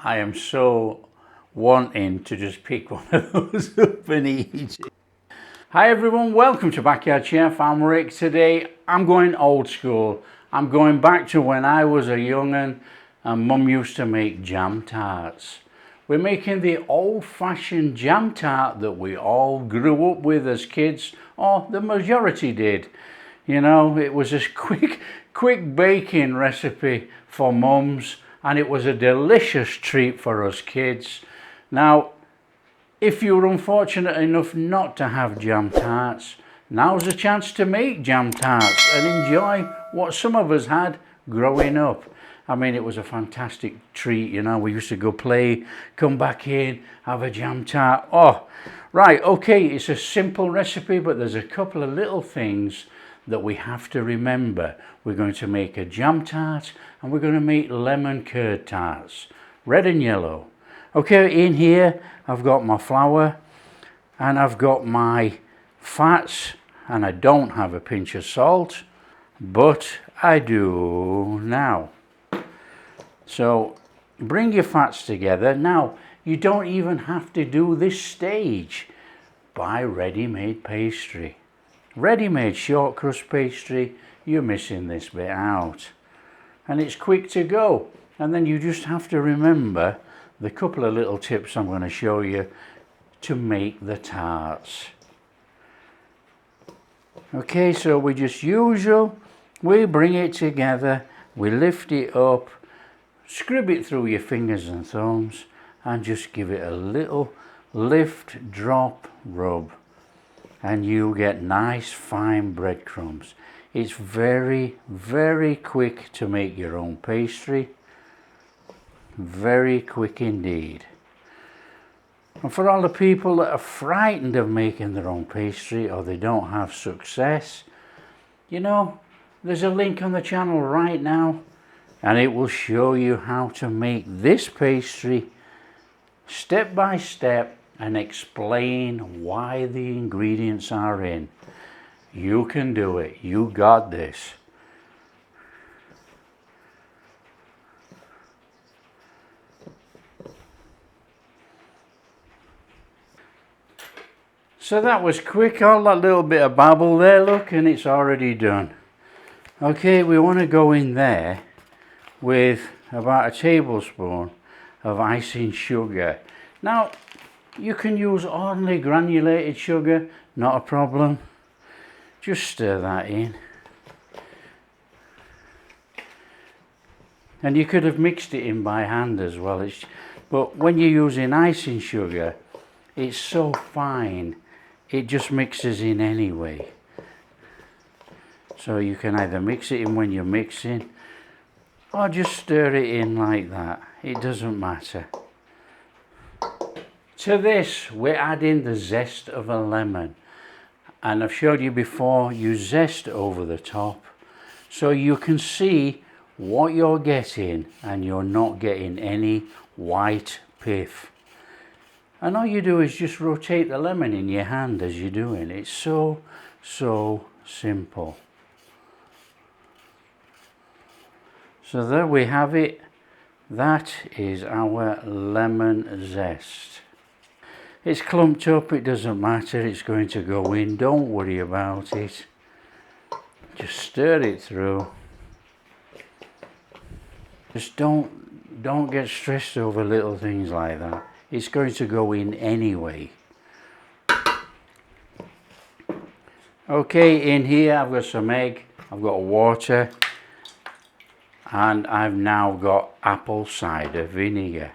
I am so wanting to just pick one of those up and eat it. Hi everyone, welcome to Backyard Chef. I'm Rick. Today I'm going old school. I'm going back to when I was a young'un and Mum used to make jam tarts. We're making the old-fashioned jam tart that we all grew up with as kids, or the majority did. You know, it was a quick baking recipe for mums, and it was a delicious treat for us kids. Now, if you were unfortunate enough not to have jam tarts, now's a chance to make jam tarts and enjoy what some of us had growing up. I mean, it was a fantastic treat, you know. We used to go play, come back in, have a jam tart. Oh, right, okay, it's a simple recipe, but there's a couple of little things that we have to remember. We're going to make a jam tart and we're going to make lemon curd tarts, red and yellow. Okay, in here I've got my flour and I've got my fats, and I don't have a pinch of salt, but I do now. So bring your fats together. Now, you don't even have to do this stage. Buy ready-made pastry. Ready-made shortcrust pastry, you're missing this bit out. And it's quick to go. And then you just have to remember the couple of little tips I'm going to show you to make the tarts. Okay, so we just usual, we bring it together, we lift it up, scrub it through your fingers and thumbs, and just give it a little lift, drop, rub, and you get nice fine breadcrumbs. It's very, very quick to make your own pastry. Very quick indeed. And for all the people that are frightened of making their own pastry or they don't have success, you know, there's a link on the channel right now and it will show you how to make this pastry step by step and explain why the ingredients are in. You can do it. You got this. So that was quick, all that little bit of babble there, look, and it's already done. Okay, we want to go in there with about a tablespoon of icing sugar. Now, you can use ordinary granulated sugar, not a problem. Just stir that in. And you could have mixed it in by hand as well. But when you're using icing sugar, it's so fine, it just mixes in anyway. So you can either mix it in when you're mixing, or just stir it in like that. It doesn't matter. To this, we're adding the zest of a lemon. And I've showed you before, you zest over the top so you can see what you're getting and you're not getting any white pith. And all you do is just rotate the lemon in your hand as you're doing. It's so simple. So there we have it. That is our lemon zest. It's clumped up, it doesn't matter, it's going to go in, don't worry about it. Just stir it through. Just don't get stressed over little things like that. It's going to go in anyway. Okay, in here I've got some egg, I've got water, and I've now got apple cider vinegar.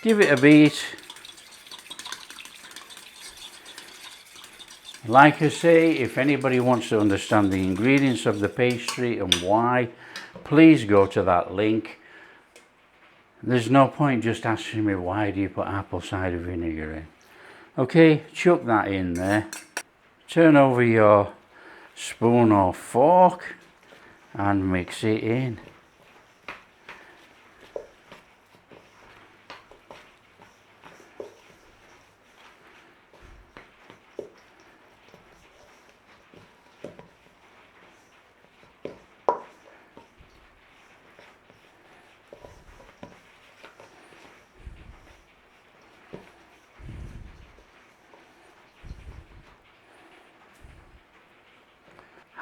Give it a beat. Like I say, if anybody wants to understand the ingredients of the pastry and why, please go to that link. There's no point just asking me why do you put apple cider vinegar in. Okay, chuck that in there. Turn over your spoon or fork and mix it in.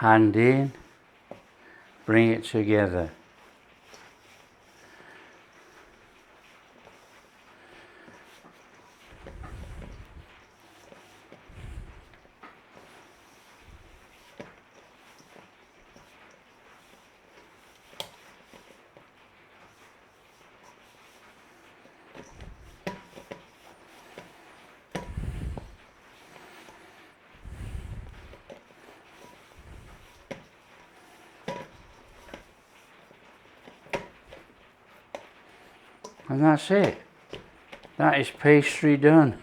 hand in, bring it together. And that's it. That is pastry done.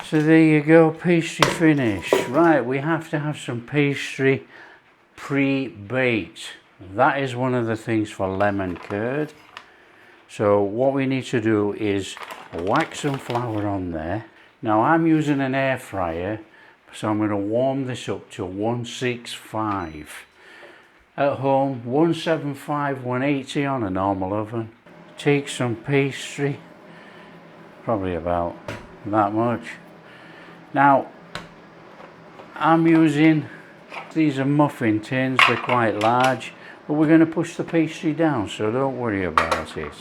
So there you go, pastry finished. Right, we have to have some pastry pre-baked. That is one of the things for lemon curd. So what we need to do is whack some flour on there. Now I'm using an air fryer, so I'm going to warm this up to 165. At home, 175, 180 on a normal oven. Take some pastry, probably about that much. Now, I'm using, these are muffin tins, they're quite large, but we're going to push the pastry down, so don't worry about it.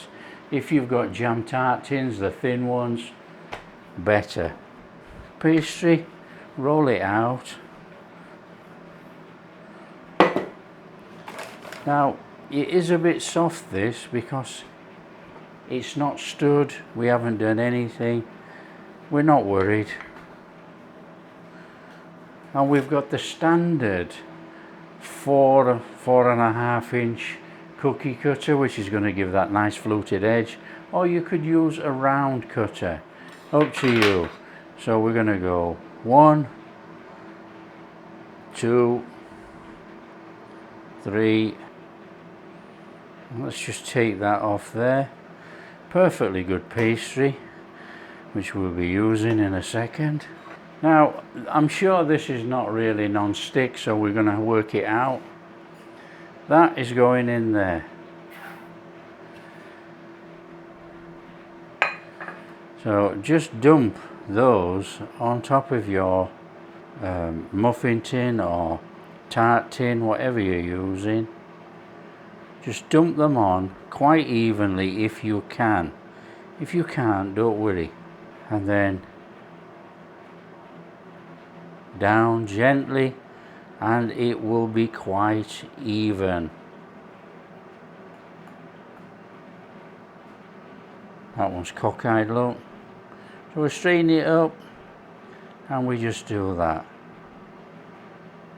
If you've got jam tart tins, the thin ones, better. Pastry, roll it out. Now, it is a bit soft this, because it's not stood, we haven't done anything, we're not worried. And we've got the standard 4.5 inch cookie cutter, which is going to give that nice fluted edge, or you could use a round cutter, up to you. So we're going to go 1, 2, 3, let's just take that off there. Perfectly good pastry, which we'll be using in a second. Now, I'm sure this is not really non-stick, so we're going to work it out. That is going in there. So just dump those on top of your muffin tin or tart tin, whatever you're using. Just dump them on quite evenly if you can. If you can't, don't worry. And then down gently, and it will be quite even. That one's cockeyed, look. So we straighten it up, and we just do that.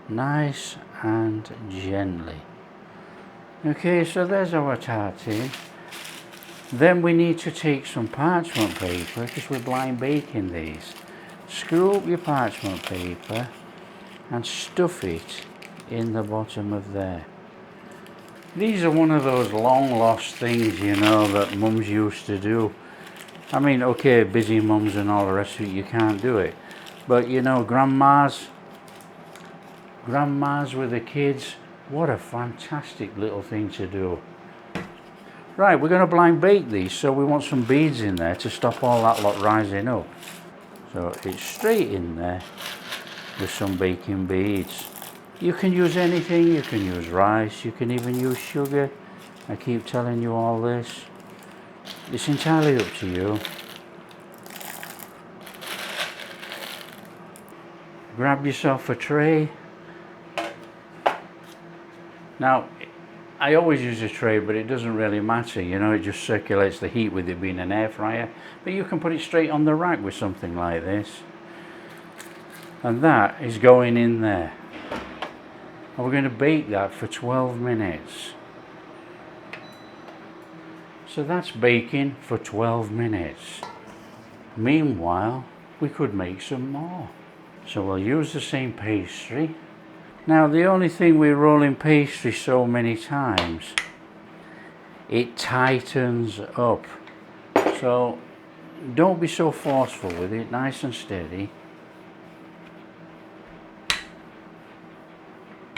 Nice and gently. Okay, so there's our tartine. Then we need to take some parchment paper, because we're blind baking these. Screw up your parchment paper and stuff it in the bottom of there. These are one of those long lost things, you know, that mums used to do. I mean, okay, busy mums and all the rest of it, you can't do it. But you know, grandmas with the kids, what a fantastic little thing to do. Right, we're going to blind bake these, so we want some beads in there to stop all that lot rising up. So it's straight in there with some baking beads. You can use anything, you can use rice, you can even use sugar. I keep telling you all this. It's entirely up to you. Grab yourself a tray. Now, I always use a tray, but it doesn't really matter, you know, it just circulates the heat with it being an air fryer. But you can put it straight on the rack with something like this. And that is going in there. And we're going to bake that for 12 minutes. So that's baking for 12 minutes. Meanwhile, we could make some more. So we'll use the same pastry. Now, the only thing we roll in pastry so many times, it tightens up. So don't be so forceful with it, nice and steady.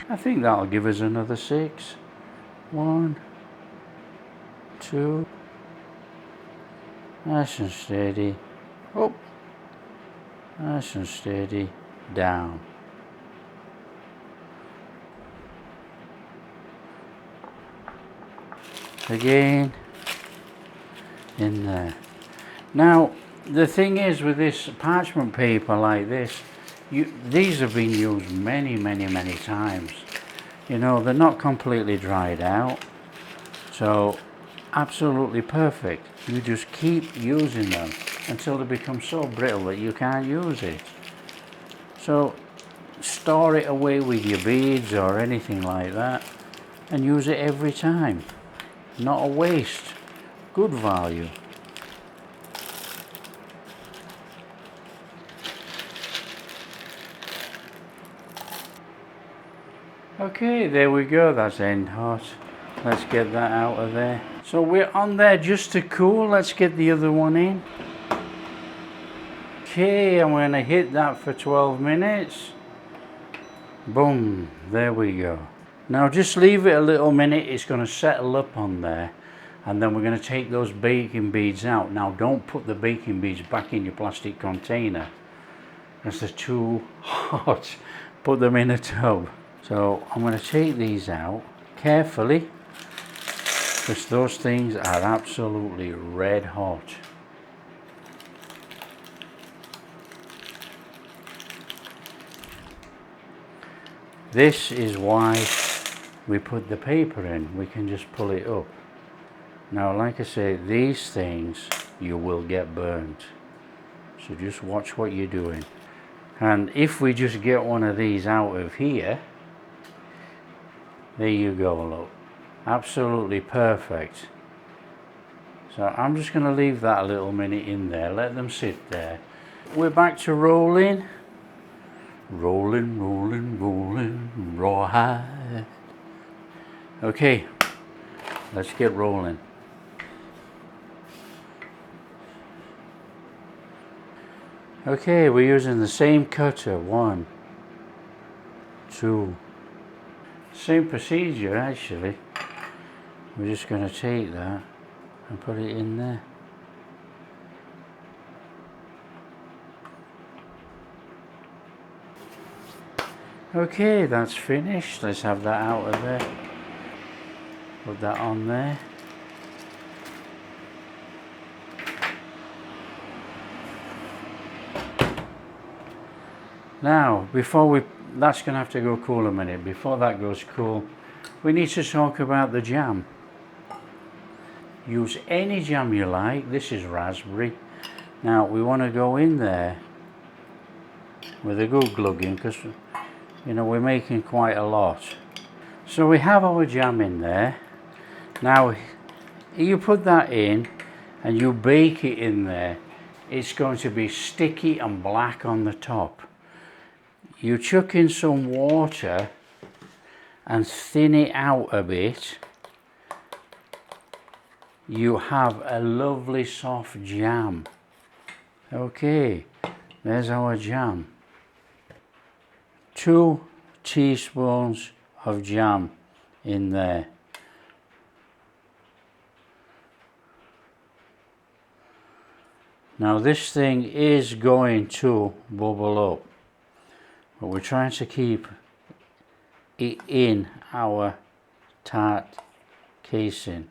I think that'll give us another 6. 1, 2, nice and steady, up, nice and steady, down. again in there. Now the thing is with this parchment paper like this, these have been used many times. You know, they're not completely dried out, so absolutely perfect. You just keep using them until they become so brittle that you can't use it. So store it away with your beads or anything like that and use it every time. Not a waste. Good value. Okay, there we go, that's end hot. Let's get that out of there. So we're on there just to cool. Let's get the other one in. Okay, I'm going to hit that for 12 minutes. Boom, there we go. Now just leave it a little minute, it's going to settle up on there. And then we're going to take those baking beads out. Now don't put the baking beads back in your plastic container, because they're too hot. Put them in a tub. So I'm going to take these out carefully, because those things are absolutely red hot. This is why we put the paper in. We can just pull it up. Now, like I say, these things you will get burnt. So just watch what you're doing. And if we just get one of these out of here, there you go, look. Absolutely perfect. So I'm just going to leave that a little minute in there. Let them sit there. We're back to rolling. Rolling, rawhide. Okay, let's get rolling. Okay, we're using the same cutter. 1, 2. Same procedure actually. We're just going to take that and put it in there. Okay, that's finished. Let's have that out of there. Put that on there. Now, that's going to have to go cool a minute. Before that goes cool, we need to talk about the jam. Use any jam you like. This is raspberry. Now, we want to go in there with a good glugging, because you know we're making quite a lot. So we have our jam in there. Now you put that in and you bake it in there. It's going to be sticky and black on the top. You chuck in some water and thin it out a bit. You have a lovely soft jam. Okay, there's our jam. 2 teaspoons of jam in there. Now this thing is going to bubble up, but we're trying to keep it in our tart casing.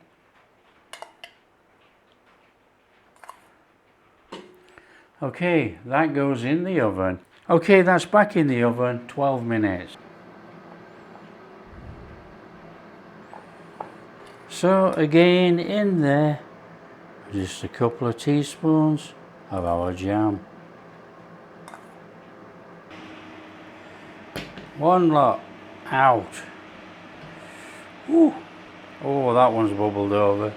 Okay, that goes in the oven. Okay, that's back in the oven, 12 minutes. So again, in there, just a couple of teaspoons of our jam. 1 lot out. Woo. Oh, that one's bubbled over.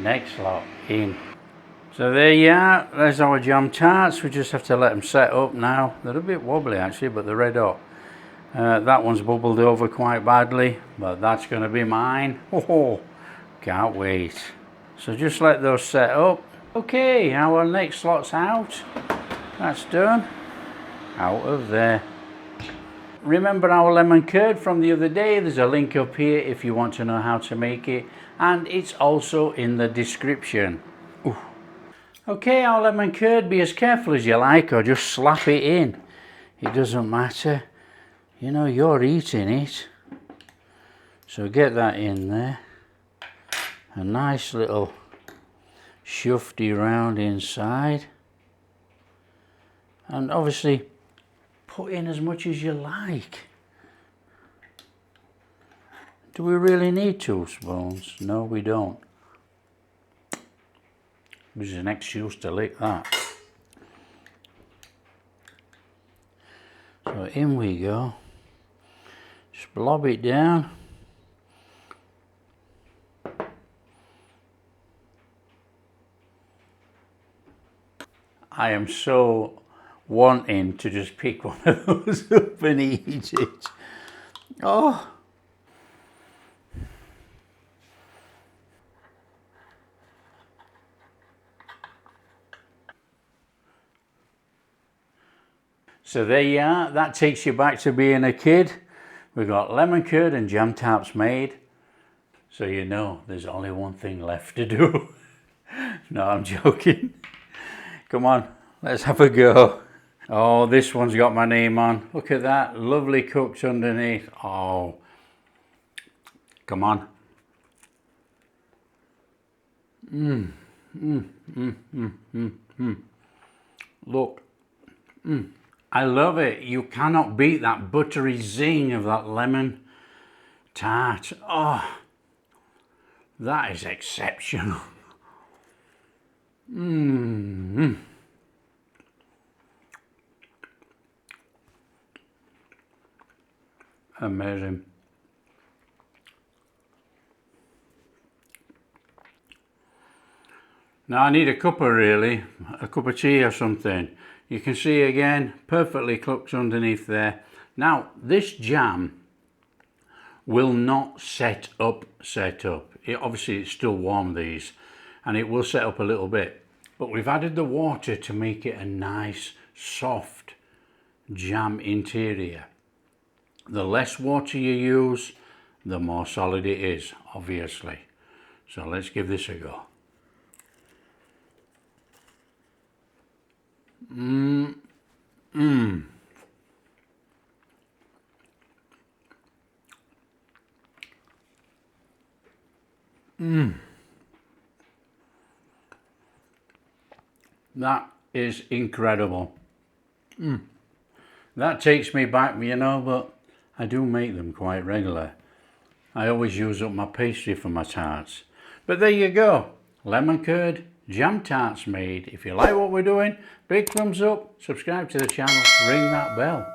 Next lot in. So there you are, there's our jam tarts. We just have to let them set up now. They're a bit wobbly actually, but they're red hot. That one's bubbled over quite badly, but that's going to be mine. Oh, can't wait. So just let those set up. Okay, our next lot's out. That's done. Out of there. Remember our lemon curd from the other day? There's a link up here if you want to know how to make it, and it's also in the description. Ooh. Okay, our lemon curd, be as careful as you like, or just slap it in. It doesn't matter. You know, you're eating it. So get that in there. A nice little shufty round inside. And obviously put in as much as you like. Do we really need 2 spoons? No, we don't. There's an excuse to lick that. So in we go. Just blob it down. I am so wanting to just pick one of those up and eat it. Oh. So there you are, that takes you back to being a kid. We've got lemon curd and jam tarts made. So you know there's only one thing left to do. No, I'm joking. Come on, let's have a go. Oh, this one's got my name on. Look at that, lovely cooked underneath. Oh, come on. Look. I love it. You cannot beat that buttery zing of that lemon tart. Oh, that is exceptional. Amazing. Now I need a cuppa really, a cup of tea or something. You can see again, perfectly cooked underneath there. Now this jam will not set up. Obviously it's still warm, these, and it will set up a little bit. But we've added the water to make it a nice, soft jam interior. The less water you use, the more solid it is, obviously. So let's give this a go. That is incredible. That takes me back, you know, but I do make them quite regular. I always use up my pastry for my tarts. But there you go, lemon curd jam tarts made. If you like what we're doing, big thumbs up, subscribe to the channel, ring that bell.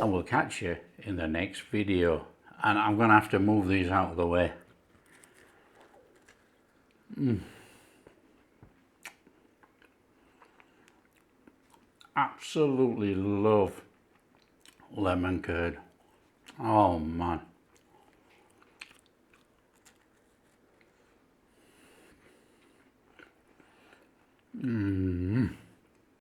And we'll catch you in the next video. And I'm going to have to move these out of the way. Absolutely love lemon curd. Oh man.